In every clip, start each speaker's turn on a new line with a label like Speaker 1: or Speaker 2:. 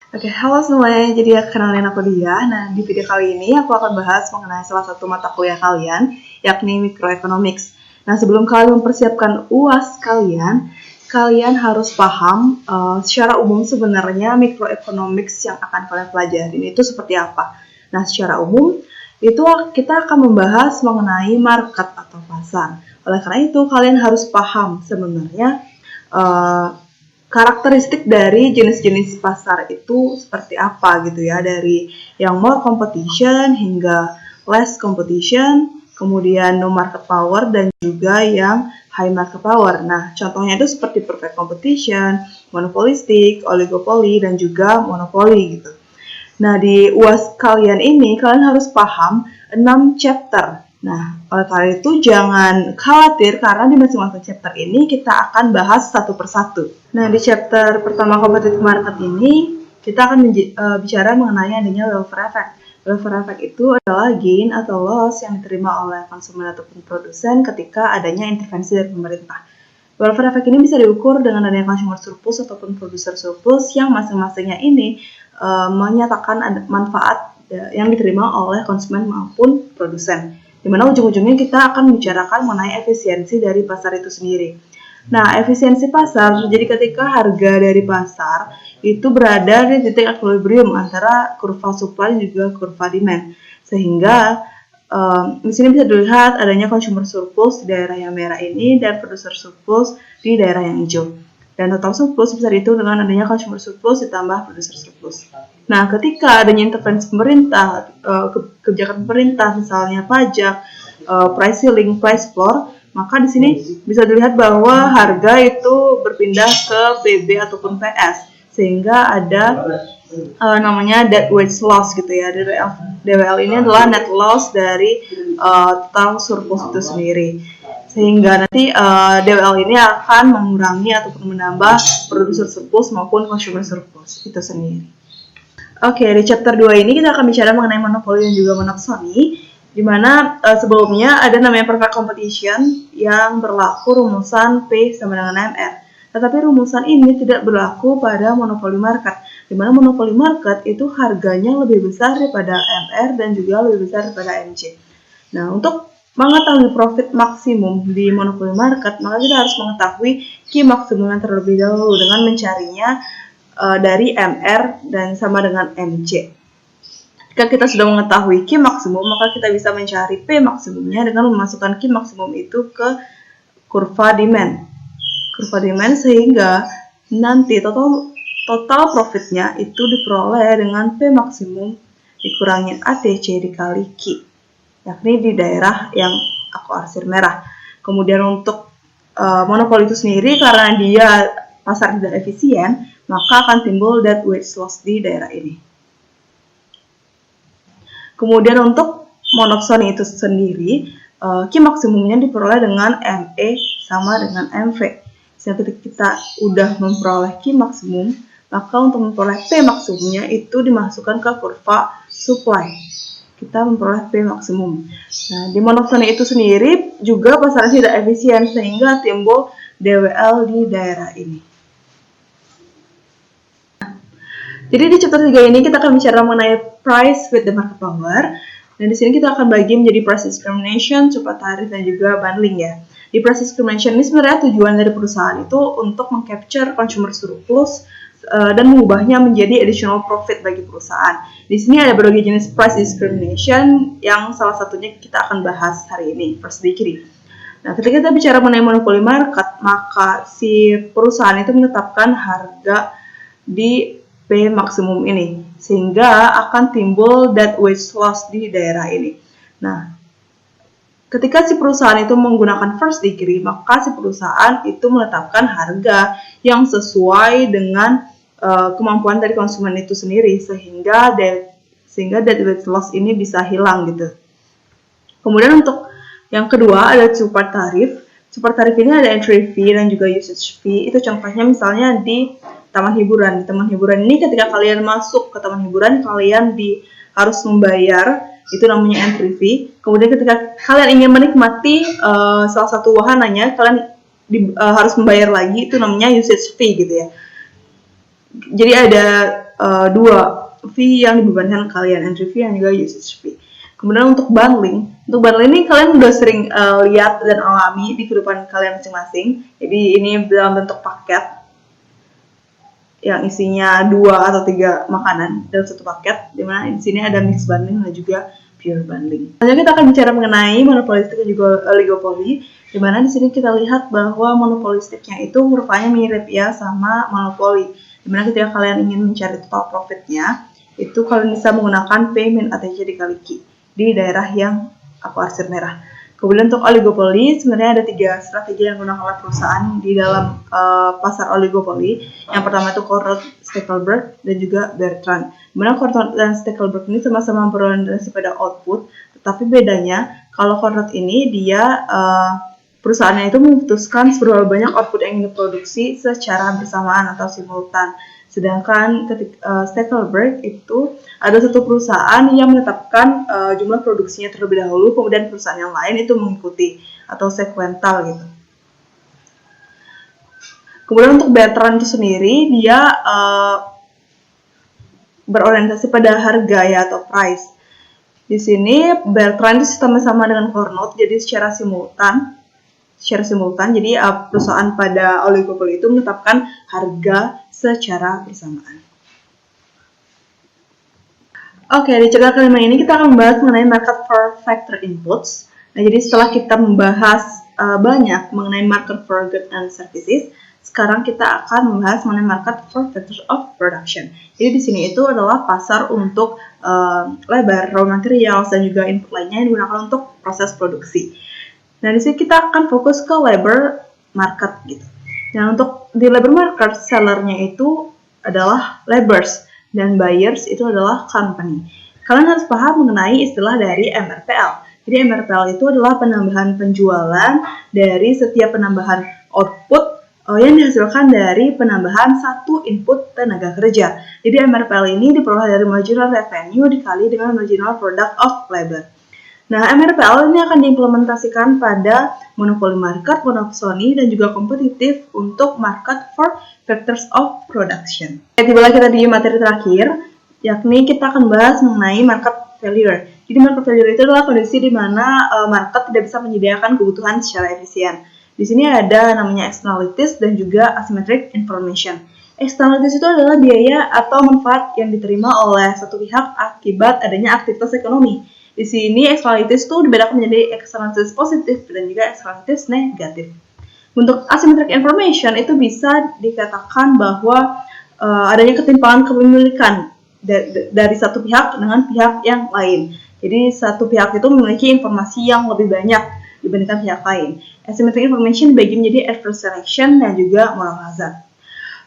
Speaker 1: Oke, halo semuanya. Jadi kenalin aku Dia. Nah, di video kali ini aku akan bahas mengenai salah satu mata kuliah kalian, yakni Microeconomics. Nah, sebelum kalian mempersiapkan UAS kalian harus paham secara umum sebenarnya Microeconomics yang akan kalian pelajarin itu seperti apa. Nah, secara umum itu kita akan membahas mengenai market atau pasar. Oleh karena itu, kalian harus paham sebenarnya karakteristik dari jenis-jenis pasar itu seperti apa gitu ya, dari yang more competition hingga less competition, kemudian no market power dan juga yang high market power. Nah, contohnya itu seperti perfect competition, monopolistic, oligopoly dan juga monopoly gitu. Nah, di UAS kalian ini kalian harus paham 6 chapter. Nah, oleh karena itu jangan khawatir karena di masing-masing chapter ini kita akan bahas satu persatu. Nah, di chapter pertama competitive market ini kita akan bicara mengenai adanya welfare effect. Welfare effect itu adalah gain atau loss yang diterima oleh konsumen ataupun produsen ketika adanya intervensi dari pemerintah. Welfare effect ini bisa diukur dengan adanya consumer surplus ataupun producer surplus yang masing-masingnya ini menyatakan ada manfaat yang diterima oleh konsumen maupun produsen. Dimana ujung-ujungnya kita akan bicarakan mengenai efisiensi dari pasar itu sendiri. Nah, efisiensi pasar, jadi ketika harga dari pasar itu berada di titik equilibrium antara kurva supply dan juga kurva demand. Sehingga di sini bisa dilihat adanya consumer surplus di daerah yang merah ini dan producer surplus di daerah yang hijau. Dan total surplus bisa dihitung dengan adanya consumer surplus ditambah producer surplus. Nah, ketika adanya intervensi pemerintah, kebijakan pemerintah, misalnya pajak, price ceiling, price floor, maka di sini bisa dilihat bahwa harga itu berpindah ke PB ataupun PS, sehingga ada namanya dead weight loss gitu ya. DWL ini adalah net loss dari total surplus itu sendiri. Sehingga nanti DWL ini akan mengurangi ataupun menambah producer surplus maupun consumer surplus itu sendiri. Oke, di chapter 2 ini kita akan bicara mengenai monopoli dan juga monopsoni, di mana sebelumnya ada namanya perfect competition yang berlaku rumusan P sama dengan MR. Tetapi rumusan ini tidak berlaku pada monopoli market, di mana monopoli market itu harganya lebih besar daripada MR dan juga lebih besar daripada MC. Nah, untuk mengetahui profit maksimum di monopoli market, maka kita harus mengetahui key maksimum yang terlebih dahulu dengan mencarinya dari MR dan sama dengan MC. Jika kita sudah mengetahui key maksimum, maka kita bisa mencari P maksimumnya dengan memasukkan key maksimum itu ke kurva demand. Kurva demand sehingga nanti total profitnya itu diperoleh dengan P maksimum dikurangin ATC dikali Q, yakni di daerah yang aku arsir merah. Kemudian untuk monopoli itu sendiri, karena dia pasar tidak efisien, maka akan timbul dead weight loss di daerah ini. Kemudian untuk monopsoni itu sendiri, key maksimumnya diperoleh dengan ME sama dengan MV. Sehingga ketika kita udah memperoleh key maksimum, maka untuk memperoleh P maksimumnya itu dimasukkan ke kurva supply. Kita memperoleh P maksimum. Nah, di monopsoni itu sendiri juga pasarnya tidak efisien sehingga timbul DWL di daerah ini. Jadi di chapter 3 ini kita akan bicara mengenai price with the market power. Dan di sini kita akan bagi menjadi price discrimination, cepat tarif dan juga bundling ya. Di price discrimination ini sebenarnya tujuan dari perusahaan itu untuk mengcapture consumer surplus dan mengubahnya menjadi additional profit bagi perusahaan. Di sini ada berbagai jenis price discrimination yang salah satunya kita akan bahas hari ini, first degree. Nah, ketika kita bicara mengenai monopoli market, maka si perusahaan itu menetapkan harga di P maksimum ini, sehingga akan timbul dead weight loss di daerah ini. Nah, ketika si perusahaan itu menggunakan first degree, maka si perusahaan itu menetapkan harga yang sesuai dengan kemampuan dari konsumen itu sendiri, sehingga dead weight loss ini bisa hilang gitu. Kemudian untuk yang kedua ada super tarif. Super tarif ini ada entry fee dan juga usage fee. Itu contohnya misalnya di taman hiburan. Di taman hiburan ini ketika kalian masuk ke taman hiburan, kalian harus membayar, itu namanya entry fee. Kemudian ketika kalian ingin menikmati salah satu wahananya, kalian harus membayar lagi, itu namanya usage fee gitu ya. Jadi ada dua fee yang dibebankan kalian, entry fee dan juga usage fee. Kemudian untuk bundling ini kalian udah sering lihat dan alami di kehidupan kalian masing-masing. Jadi ini dalam bentuk paket yang isinya 2 atau 3 makanan dalam satu paket, dimana di sini ada mixed bundling dan juga pure bundling. Selanjutnya kita akan bicara mengenai monopolistik dan juga oligopoly, dimana di sini kita lihat bahwa monopolistiknya itu rupanya mirip ya sama monopoli, dimana ketika kalian ingin mencari total profitnya, itu kalian bisa menggunakan P min ATC dikali Q di daerah yang aku arsir merah. Kemudian untuk oligopoli, sebenarnya ada 3 strategi yang digunakan oleh perusahaan di dalam pasar oligopoli. Yang pertama itu Conrad, Stackelberg, dan juga Bertrand. Dimana Conrad dan Stackelberg ini sama-sama berorientasi pada output, tetapi bedanya kalau Conrad ini dia perusahaannya itu memutuskan seberapa banyak output yang diproduksi secara bersamaan atau simultan. Sedangkan ketika Stackelberg itu ada satu perusahaan yang menetapkan jumlah produksinya terlebih dahulu, kemudian perusahaan yang lain itu mengikuti atau sekuental gitu. Kemudian untuk Bertrand itu sendiri dia berorientasi pada harga ya atau price. Di sini Bertrand itu sistemnya sama dengan Carnot, jadi secara simultan. Jadi perusahaan pada oligopoli itu menetapkan harga secara bersamaan. Oke, di cerita kelima ini kita akan membahas mengenai market for factor inputs. Nah, jadi setelah kita membahas banyak mengenai market for goods and services, sekarang kita akan membahas mengenai market for factors of production. Jadi di sini itu adalah pasar untuk labor, raw materials, dan juga input lainnya yang digunakan untuk proses produksi. Nah, di sini kita akan fokus ke labor market gitu. Nah, untuk di labor market, sellernya itu adalah laborers dan buyers itu adalah company. Kalian harus paham mengenai istilah dari MRPL. Jadi MRPL itu adalah penambahan penjualan dari setiap penambahan output yang dihasilkan dari penambahan satu input tenaga kerja. Jadi MRPL ini diperoleh dari marginal revenue dikali dengan marginal product of labor. Nah, MRPL ini akan diimplementasikan pada monopoli market, monopsony, dan juga kompetitif untuk market for factors of production. Tibalah kita di materi terakhir, yakni kita akan bahas mengenai market failure. Jadi market failure itu adalah kondisi di mana market tidak bisa menyediakan kebutuhan secara efisien. Di sini ada namanya externalities dan juga asymmetric information. Externalities itu adalah biaya atau manfaat yang diterima oleh satu pihak akibat adanya aktivitas ekonomi. Di sini externalities itu dibedakan menjadi externalities positif dan juga externalities negatif. Untuk asymmetric information itu bisa dikatakan bahwa adanya ketimpangan kepemilikan dari satu pihak dengan pihak yang lain. Jadi satu pihak itu memiliki informasi yang lebih banyak dibandingkan pihak lain. Asymmetric information dibagi menjadi adverse selection dan juga moral hazard.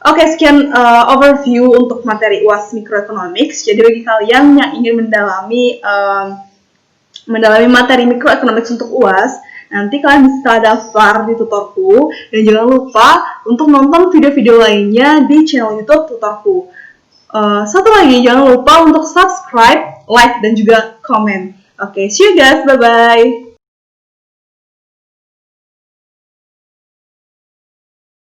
Speaker 1: Oke, sekian overview untuk materi UAS Microeconomics. Jadi bagi kalian yang ingin mendalami materi microeconomics untuk UAS, nanti kalian bisa daftar di tutorku, dan jangan lupa untuk nonton video-video lainnya di channel YouTube tutorku. Satu lagi, jangan lupa untuk subscribe, like, dan juga komen. Oke, see you guys, bye-bye.